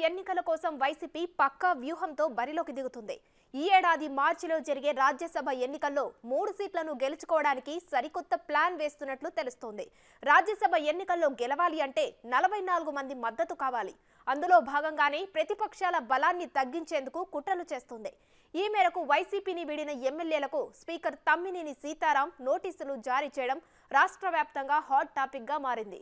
ఎన్నికల కోసం వైసీపీ పక్కా వ్యూహంతో బరిలోకి దిగుతుంది. ఈ ఏడాది మార్చిలో జరిగే రాజ్యసభ ఎన్నికల్లో 3 సీట్లను గెలుచుకోవడానికి సరికొత్త ప్లాన్ వేస్తున్నట్లు తెలుస్తోంది. రాజ్యసభ ఎన్నికల్లో గెలవాలి అంటే 44 మంది మద్దతు కావాలి. అందులో భాగంగానే ప్రతిపక్షాల బలాన్ని తగ్గించేందుకు కుట్రలు చేస్తుంది. ఈ మేరకు వైసీపీని వీడిన ఎమ్మెల్యేలకు స్పీకర్ తమ్మినేని సీతారాం నోటీసులు జారీ చేయడం రాష్ట్ర వ్యాప్తంగా హాట్ టాపిక్ గా మారింది.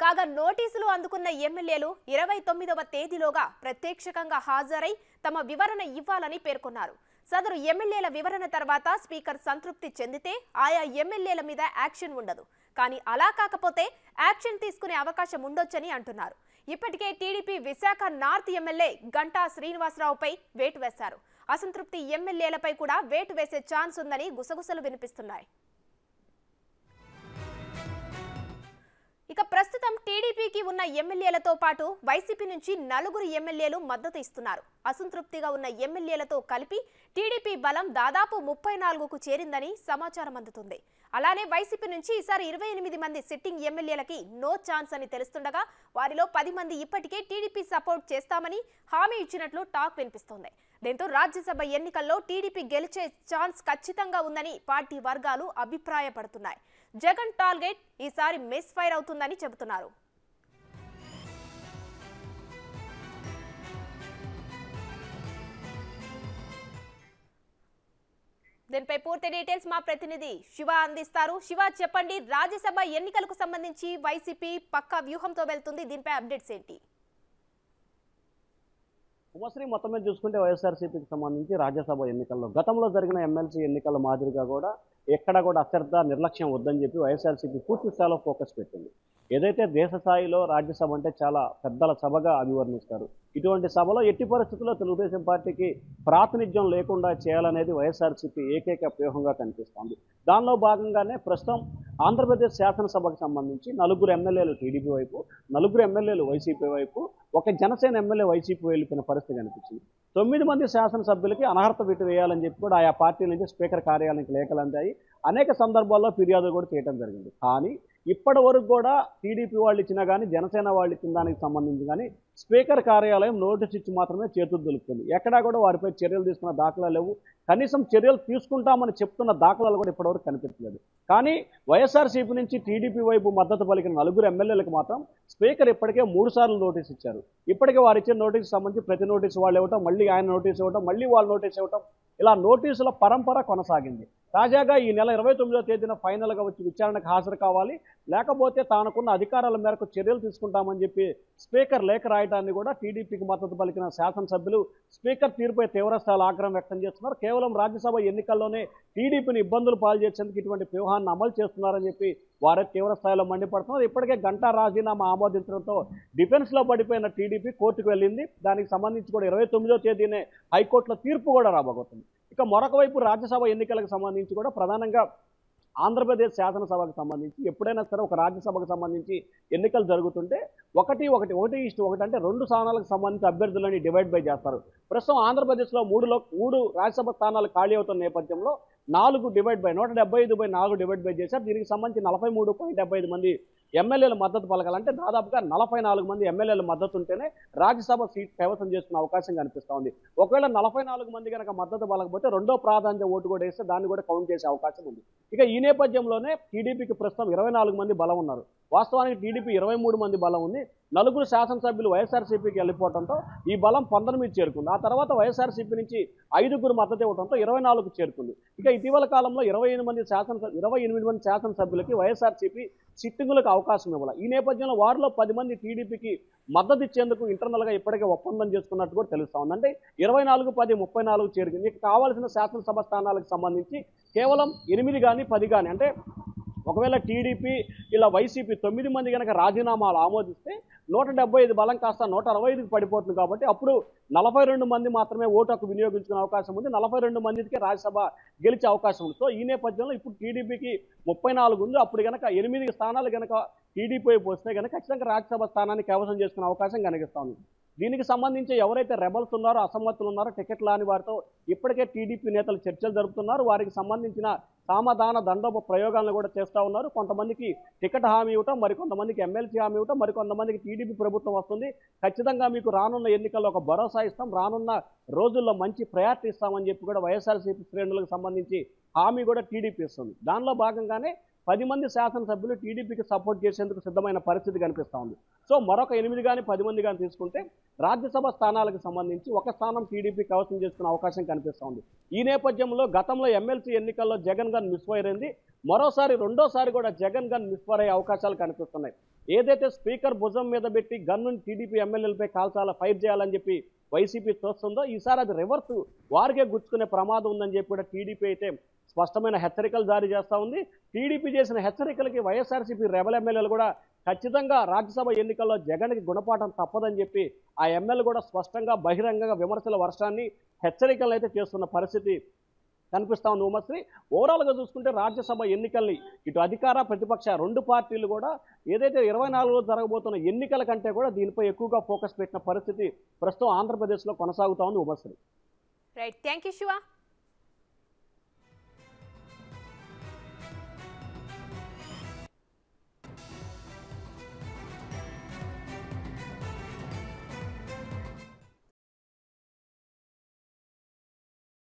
కాగా నోటీసులు అందుకున్న ఎమ్మెల్యేలు 29వ తేదీలోగా ప్రత్యక్షంగా హాజరై తమ వివరణ ఇవ్వాలని పేర్కొన్నారు. సదరు ఎమ్మెల్యేల వివరణ తర్వాత స్పీకర్ సంతృప్తి చెందితే ఆయా ఎమ్మెల్యేల మీద యాక్షన్ ఉండదు. కానీ అలా కాకపోతే యాక్షన్ తీసుకునే అవకాశం ఉండొచ్చని అంటున్నారు. ఇప్పటికే TDP Visakha north MLA Ganta శ్రీనివాసరావుపై వేటు వేశారు. అసంతృప్తి ఎమ్మెల్యేలపై కూడా వేటు వేసే ఛాన్స్ ఉందని గుసగుసలు వినిపిస్తున్నాయి. ఇక ప్రస్తుతం టీడీపీకి ఉన్న ఎమ్మెల్యేలతో పాటు వైసీపీ నుంచి 4 ఎమ్మెల్యేలు మద్దతు ఇస్తున్నారు. అసంతృప్తిగా ఉన్న ఎమ్మెల్యేలతో కలిపి టీడీపీ బలం దాదాపు 34కు చేరిందని సమాచారం అందుతుంది. అలానే వైసీపీ నుంచి ఈసారి 28 మంది సిట్టింగ్ ఎమ్మెల్యేలకి నో ఛాన్స్ అని తెలుస్తుండగా వారిలో 10 మంది ఇప్పటికే టీడీపీ సపోర్ట్ చేస్తామని హామీ ఇచ్చినట్లు టాక్ వినిపిస్తోంది. దీంతో రాజ్యసభ ఎన్నికల్లో టీడీపీ గెలిచే ఛాన్స్ ఖచ్చితంగా ఉందని పార్టీ వర్గాలు అభిప్రాయపడుతున్నాయి. జగన్ టార్గెట్ ఈసారి మిస్ ఫైర్ అవుతుందని చెబుతున్నారు. దీనిపై పూర్తి డీటెయిల్స్ మా ప్రతినిధి శివ అందిస్తారు. శివ, చెప్పండి, రాజ్యసభ ఎన్నికలకు సంబంధించి వైసీపీ పక్కా వ్యూహంతో వెళ్తుంది. దీనిపై అప్డేట్స్ ఏంటి? ఉమశ్రీ మొత్తం మీద చూసుకుంటే వైఎస్ఆర్సీపీకి సంబంధించి రాజ్యసభ ఎన్నికల్లో గతంలో జరిగిన ఎమ్మెల్సీ ఎన్నికల మాదిరిగా కూడా ఎక్కడ కూడా అశ్రద్ధ నిర్లక్ష్యం వద్దని చెప్పి వైఎస్ఆర్సీపీ పూర్తి స్థాయిలో ఫోకస్ పెట్టింది. ఏదైతే దేశ స్థాయిలో రాజ్యసభ అంటే చాలా పెద్దల సభగా అభివర్ణిస్తారు. ఇటువంటి సభలో ఎట్టి పరిస్థితుల్లో తెలుగుదేశం పార్టీకి ప్రాతినిధ్యం లేకుండా చేయాలనేది వైఎస్ఆర్సీపీ ఏకైక వ్యూహంగా కనిపిస్తోంది. దానిలో భాగంగానే ప్రస్తుతం ఆంధ్రప్రదేశ్ శాసనసభకు సంబంధించి 4 ఎమ్మెల్యేలు టీడీపీ వైపు, 4 ఎమ్మెల్యేలు వైసీపీ వైపు, ఒక జనసేన ఎమ్మెల్యే వైసీపీ వెళ్ళిపోయిన పరిస్థితి కనిపించింది. 9 మంది శాసనసభ్యులకి అనర్హత బిట్టు వేయాలని చెప్పి కూడా ఆయా పార్టీ నుంచి స్పీకర్ కార్యాలయానికి లేఖలు అందాయి. అనేక సందర్భాల్లో ఫిర్యాదులు కూడా చేయడం జరిగింది. కానీ ఇప్పటి వరకు కూడా టీడీపీ వాళ్ళు ఇచ్చినా కానీ జనసేన వాళ్ళు ఇచ్చిన దానికి సంబంధించి కానీ స్పీకర్ కార్యాలయం నోటీస్ ఇచ్చి మాత్రమే చేతులు దులుపుతుంది. ఎక్కడా కూడా వారిపై చర్యలు తీసుకున్న దాఖలాలు లేవు. కనీసం చర్యలు తీసుకుంటామని చెప్తున్న దాఖలాలు కూడా ఇప్పటివరకు కనిపించలేదు. కానీ వైఎస్ఆర్సీపీ నుంచి టీడీపీ వైపు మద్దతు పలికిన 4 ఎమ్మెల్యేలకు మాత్రం స్పీకర్ ఇప్పటికే 3 సార్లు నోటీస్ ఇచ్చారు. ఇప్పటికే వారు ఇచ్చిన నోటీసు సంబంధించి ప్రతి నోటీసు వాళ్ళు ఇవ్వటం, మళ్ళీ ఆయన నోటీస్ ఇవ్వటం, మళ్ళీ వాళ్ళు నోటీస్ ఇవ్వటం, ఇలా నోటీసుల పరంపర కొనసాగింది. తాజాగా ఈ నెల 29వ తేదీన ఫైనల్గా వచ్చి విచారణకు హాజరు కావాలి, లేకపోతే తానుకున్న అధికారాల మేరకు చర్యలు తీసుకుంటామని చెప్పి స్పీకర్ లేఖ రాయడాన్ని కూడా టీడీపీకి మద్దతు పలికిన శాసనసభ్యులు స్పీకర్ తీరుపై తీవ్రస్థాయిలో ఆగ్రహం వ్యక్తం చేస్తున్నారు. కేవలం రాజ్యసభ ఎన్నికల్లోనే టీడీపీని ఇబ్బందులు పాలు చేసేందుకు ఇటువంటి వ్యూహాన్ని అమలు చేస్తున్నారని చెప్పి వారే తీవ్రస్థాయిలో మండిపడుతున్నారు. ఇప్పటికే గంటా రాజీనామా ఆమోదించడంతో డిఫెన్స్లో పడిపోయిన టీడీపీ కోర్టుకు వెళ్ళింది. దానికి సంబంధించి కూడా 29వ తేదీనే హైకోర్టులో తీర్పు కూడా రాబోతుంది. ఇక మరొక వైపు రాజ్యసభ ఎన్నికలకు సంబంధించి కూడా ప్రధానంగా ఆంధ్రప్రదేశ్ శాసనసభకు సంబంధించి ఎప్పుడైనా సరే ఒక రాజ్యసభకు సంబంధించి ఎన్నికలు జరుగుతుంటే 1:1 అంటే 2 స్థానాలకు సంబంధించి అభ్యర్థులని డివైడ్ బై చేస్తారు. ప్రస్తుతం ఆంధ్రప్రదేశ్లో 3 రాజ్యసభ స్థానాలు ఖాళీ అవుతున్న నేపథ్యంలో 4 డివైడ్ బై 175/4 డివైడ్ బై చేశారు. దీనికి సంబంధించి 43.75 మంది ఎమ్మెల్యేల మద్దతు పలకాలంటే దాదాపుగా 44 మంది ఎమ్మెల్యేల మద్దతు ఉంటేనే రాజ్యసభ సీట్ కైవసం చేసుకునే అవకాశం కనిపిస్తూ ఉంది. ఒకవేళ 44 మంది కనుక మద్దతు పలకపోతే రెండో ప్రాధాన్యత ఓటు కూడా వేస్తే దాన్ని కూడా కౌంట్ చేసే అవకాశం ఉంది. ఇక ఈ నేపథ్యంలోనే టీడీపీకి ప్రస్తుతం 24 మంది బలం ఉన్నారు. వాస్తవానికి టీడీపీ 23 మంది బలం ఉంది. 4 శాసనసభ్యులు వైఎస్ఆర్సీపీకి వెళ్ళిపోవడంతో ఈ బలం 19 చేరుకుంది. ఆ తర్వాత వైఎస్ఆర్సీపీ నుంచి 5 మద్దతు ఇవ్వడంతో 24 చేరుకుంది. ఇక ఇటీవల కాలంలో 28 మంది శాసనసభ్యులకి వైఎస్ఆర్సీపీ సిట్టింగులకు అవకాశం ఇవ్వాలి. ఈ నేపథ్యంలో వారిలో 10 మంది టీడీపీకి మద్దతు ఇచ్చేందుకు ఇంటర్నల్గా ఇప్పటికే ఒప్పందం చేసుకున్నట్టు కూడా తెలుస్తా ఉంది. అంటే 24, 10, 34 చేరుకుంది. ఇక కావాల్సిన శాసనసభ స్థానాలకు సంబంధించి కేవలం 8 కానీ 10 కానీ, అంటే ఒకవేళ టీడీపీ ఇలా వైసీపీ 9 మంది కనుక రాజీనామాలు ఆమోదిస్తే 175 బలం కాస్త 165కి పడిపోతుంది. కాబట్టి అప్పుడు 42 మంది మాత్రమే ఓటు హక్కు వినియోగించుకునే అవకాశం ఉంది. 42 మందికే రాజ్యసభ గెలిచే అవకాశం ఉంది. సో ఈ నేపథ్యంలో ఇప్పుడు టీడీపీకి 34 ఉంది. అప్పుడు కనుక 8 స్థానాలు కనుక టీడీపీ వైపు వస్తే కనుక ఖచ్చితంగా రాజ్యసభ స్థానాన్ని కైవసం చేసుకునే అవకాశం కనిపిస్తోంది. దీనికి సంబంధించి ఎవరైతే రెబల్స్ ఉన్నారో, అసమ్మతులు ఉన్నారో, టికెట్ లాని వారితో ఇప్పటికే టీడీపీ నేతలు చర్చలు జరుపుతున్నారు. వారికి సంబంధించిన సామధాన దండోప ప్రయోగాలను కూడా చేస్తూ ఉన్నారు. కొంతమందికి టికెట్ హామీ ఇవ్వటం, మరికొంతమందికి ఎమ్మెల్సీ హామీ ఇవ్వటం, మరికొంతమందికి టీడీపీ ప్రభుత్వం వస్తుంది, ఖచ్చితంగా మీకు రానున్న ఎన్నికల్లో ఒక భరోసా ఇస్తాం, రానున్న రోజుల్లో మంచి ప్రయారిటీ ఇస్తామని చెప్పి కూడా వైఎస్ఆర్సీపీ శ్రేణులకు సంబంధించి హామీ కూడా టీడీపీ ఇస్తుంది. దానిలో భాగంగానే 10 మంది శాసనసభ్యులు టీడీపీకి సపోర్ట్ చేసేందుకు సిద్ధమైన పరిస్థితి కనిపిస్తూ ఉంది. సో మరొక 8 కానీ 10 మంది కానీ తీసుకుంటే రాజ్యసభ స్థానాలకు సంబంధించి ఒక స్థానం టీడీపీ కవసం చేసుకునే అవకాశం కనిపిస్తూ ఉంది. ఈ నేపథ్యంలో గతంలో ఎమ్మెల్సీ ఎన్నికల్లో జగన్ గన్ మిస్ఫైర్ అయింది. రెండోసారి కూడా జగన్ గన్ మిస్ఫైర్ అయ్యే అవకాశాలు కనిపిస్తున్నాయి. ఏదైతే స్పీకర్ భుజం మీద పెట్టి గన్ను టీడీపీ ఎమ్మెల్యేలపై ఫైర్ చేయాలని చెప్పి వైసీపీ చూస్తుందో, ఈసారి అది రివర్స్ వారికే గుచ్చుకునే ప్రమాదం ఉందని చెప్పి కూడా టీడీపీ అయితే స్పష్టమైన హెచ్చరికలు జారీ చేస్తూ ఉంది. టీడీపీ చేసిన హెచ్చరికలకి వైఎస్ఆర్సీపీ రెబల్ ఎమ్మెల్యేలు కూడా ఖచ్చితంగా రాజ్యసభ ఎన్నికల్లో జగన్కి గుణపాఠం తప్పదని చెప్పి ఆ ఎమ్మెల్యే కూడా స్పష్టంగా బహిరంగంగా విమర్శల వర్షాన్ని, హెచ్చరికలు అయితే చేస్తున్న పరిస్థితి కనిపిస్తా ఉంది. ఉమశ్రీ, ఓవరాల్గా చూసుకుంటే రాజ్యసభ ఎన్నికల్ని ఇటు అధికార ప్రతిపక్ష రెండు పార్టీలు కూడా ఏదైతే 24లో జరగబోతున్న ఎన్నికల కంటే కూడా దీనిపై ఎక్కువగా ఫోకస్ పెట్టిన పరిస్థితి ప్రస్తుతం ఆంధ్రప్రదేశ్లో కొనసాగుతా ఉంది. Umashri. Right, thank you Shiva.